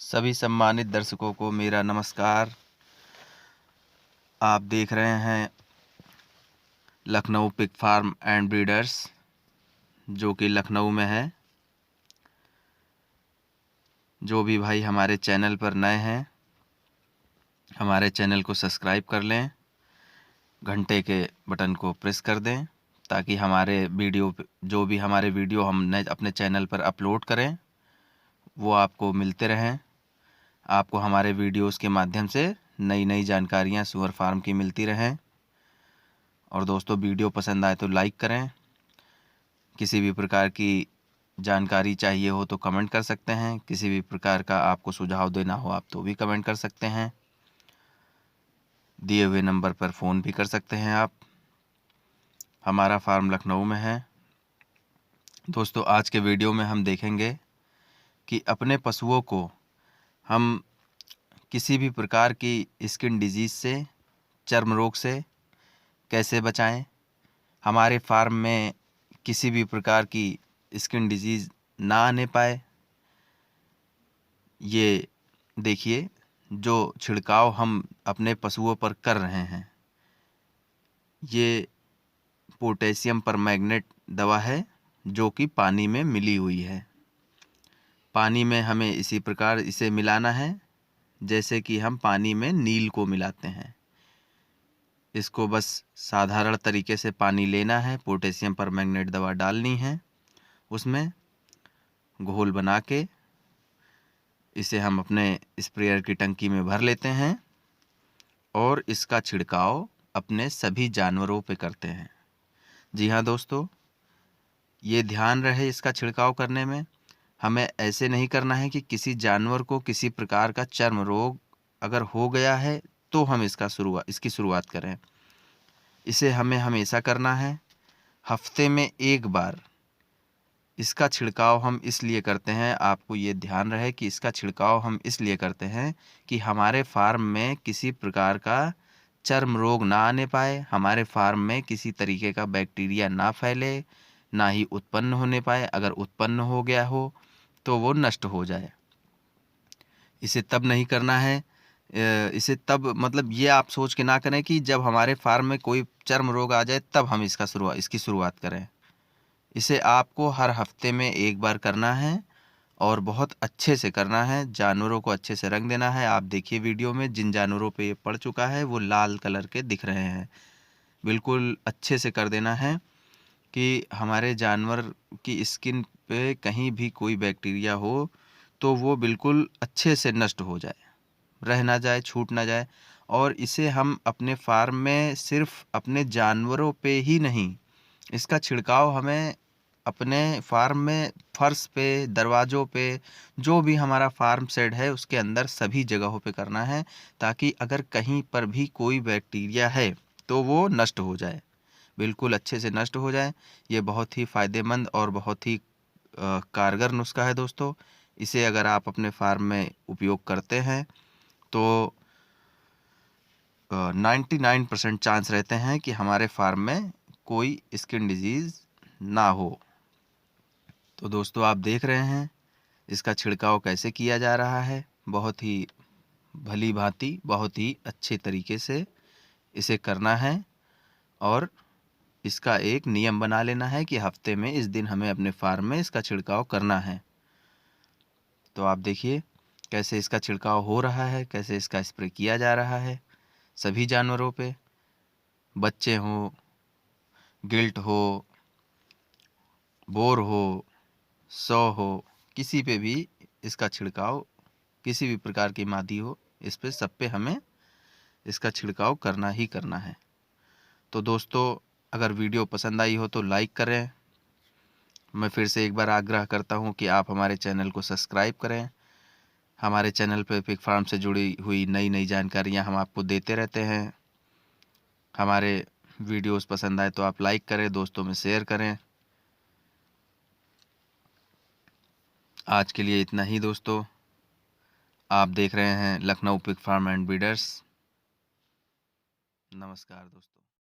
सभी सम्मानित दर्शकों को मेरा नमस्कार। आप देख रहे हैं Lucknow pig farm and breeders, जो कि लखनऊ में है। जो भी भाई हमारे चैनल पर नए हैं, हमारे चैनल को सब्सक्राइब कर लें, घंटे के बटन को प्रेस कर दें, ताकि हमारे जो भी हमारे वीडियो हम नए अपने चैनल पर अपलोड करें वो आपको मिलते रहें। आपको हमारे वीडियोस के माध्यम से नई नई जानकारियाँ सूअर फार्म की मिलती रहें। और दोस्तों, वीडियो पसंद आए तो लाइक करें। किसी भी प्रकार की जानकारी चाहिए हो तो कमेंट कर सकते हैं। किसी भी प्रकार का आपको सुझाव देना हो आप तो भी कमेंट कर सकते हैं। दिए हुए नंबर पर फ़ोन भी कर सकते हैं आप। हमारा फार्म लखनऊ में है। दोस्तों, आज के वीडियो में हम देखेंगे कि अपने पशुओं को हम किसी भी प्रकार की स्किन डिजीज़ से, चर्म रोग से कैसे बचाएं। हमारे फार्म में किसी भी प्रकार की स्किन डिजीज़ ना आने पाए। ये देखिए, जो छिड़काव हम अपने पशुओं पर कर रहे हैं, ये पोटेशियम परमैंगनेट दवा है, जो कि पानी में मिली हुई है। पानी में हमें इसी प्रकार इसे मिलाना है जैसे कि हम पानी में नील को मिलाते हैं। इसको बस साधारण तरीके से पानी लेना है, पोटेशियम परमैंगनेट दवा डालनी है, उसमें घोल बना के इसे हम अपने स्प्रेयर की टंकी में भर लेते हैं और इसका छिड़काव अपने सभी जानवरों पे करते हैं। जी हाँ दोस्तों, ये ध्यान रहे इसका छिड़काव करने में हमें ऐसे नहीं करना है कि किसी जानवर को किसी प्रकार का चर्म रोग अगर हो गया है तो हम इसकी शुरुआत करें। इसे हमें हमेशा करना है। हफ्ते में एक बार इसका छिड़काव हम इसलिए करते हैं, आपको ये ध्यान रहे कि इसका छिड़काव हम इसलिए करते हैं कि हमारे फार्म में किसी प्रकार का चर्म रोग ना आने पाए, हमारे फार्म में किसी तरीके का बैक्टीरिया ना फैले, ना ही उत्पन्न होने पाए। अगर उत्पन्न हो गया हो तो वो नष्ट हो जाए। इसे तब नहीं करना है, इसे तब मतलब ये आप सोच के ना करें कि जब हमारे फार्म में कोई चर्म रोग आ जाए तब हम इसकी शुरुआत करें। इसे आपको हर हफ्ते में एक बार करना है और बहुत अच्छे से करना है। जानवरों को अच्छे से रंग देना है। आप देखिए वीडियो में जिन जानवरों पे ये पड़ चुका है वो लाल कलर के दिख रहे हैं। बिल्कुल अच्छे से कर देना है कि हमारे जानवर की स्किन पे कहीं भी कोई बैक्टीरिया हो तो वो बिल्कुल अच्छे से नष्ट हो जाए, रह ना जाए, छूट ना जाए। और इसे हम अपने फार्म में सिर्फ अपने जानवरों पे ही नहीं, इसका छिड़काव हमें अपने फार्म में फर्श पे, दरवाज़ों पे, जो भी हमारा फार्म शेड है उसके अंदर सभी जगहों पे करना है, ताकि अगर कहीं पर भी कोई बैक्टीरिया है तो वो नष्ट हो जाए, बिल्कुल अच्छे से नष्ट हो जाए। ये बहुत ही फ़ायदेमंद और बहुत ही कारगर नुस्खा है दोस्तों। इसे अगर आप अपने फार्म में उपयोग करते हैं तो 99% चांस रहते हैं कि हमारे फार्म में कोई स्किन डिजीज़ ना हो। तो दोस्तों, आप देख रहे हैं इसका छिड़काव कैसे किया जा रहा है। बहुत ही भली भांति, बहुत ही अच्छे तरीके से इसे करना है और इसका एक नियम बना लेना है कि हफ्ते में इस दिन हमें अपने फार्म में इसका छिड़काव करना है। तो आप देखिए कैसे इसका छिड़काव हो रहा है, कैसे इसका स्प्रे किया जा रहा है सभी जानवरों पे, बच्चे हों, गिल्ट हो, बोर हो, सौ हो, किसी पे भी इसका छिड़काव, किसी भी प्रकार की मादी हो, इस पे सब पे हमें इसका छिड़काव करना ही करना है। तो दोस्तों, अगर वीडियो पसंद आई हो तो लाइक करें। मैं फिर से एक बार आग्रह करता हूँ कि आप हमारे चैनल को सब्सक्राइब करें। हमारे चैनल पे पिग फार्म से जुड़ी हुई नई नई जानकारियाँ हम आपको देते रहते हैं। हमारे वीडियोस पसंद आए तो आप लाइक करें, दोस्तों में शेयर करें। आज के लिए इतना ही दोस्तों। आप देख रहे हैं Lucknow pig farm and breeders. नमस्कार दोस्तों।